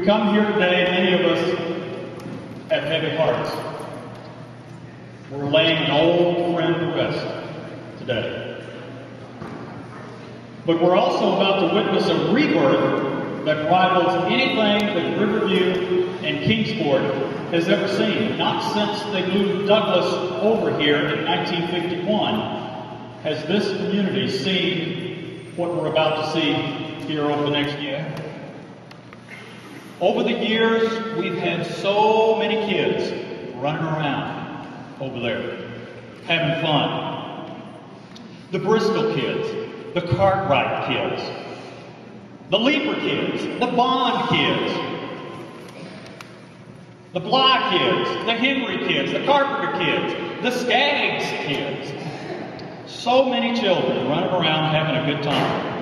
come here today, many of us have heavy hearts. We're laying an old friend to rest today. But we're also about to witness a rebirth that rivals anything that Riverview and Kingsport has ever seen. Not since they moved Douglas over here in 1951 has this community seen what we're about to see here over the next year. Over the years, we've had so many kids running around over there, having fun. The Bristol kids, the Cartwright kids, the Leaper kids, the Bond kids, the Bly kids, the Henry kids, the Carpenter kids, the Skaggs kids. So many children running around having a good time.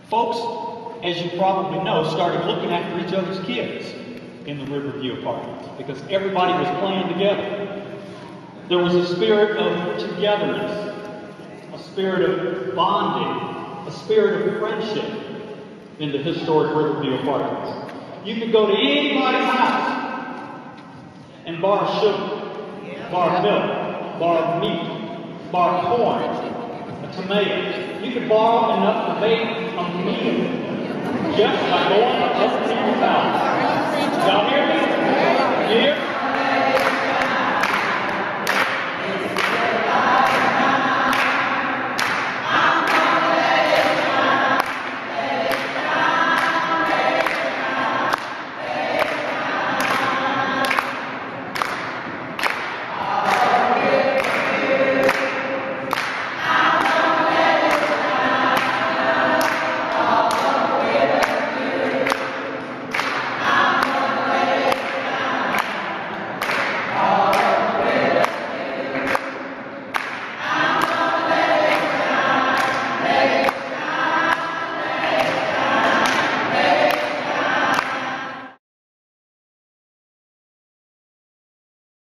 Folks, as you probably know, started looking after each other's kids in the Riverview apartments because everybody was playing together. There was a spirit of togetherness, a spirit of bonding, a spirit of friendship in the historic Riverview apartments. You could go to anybody's house and borrow sugar, borrow milk, borrow meat, borrow corn, a tomato. You could borrow enough to make a meal just by going up to your house. Y'all hear me? You hear?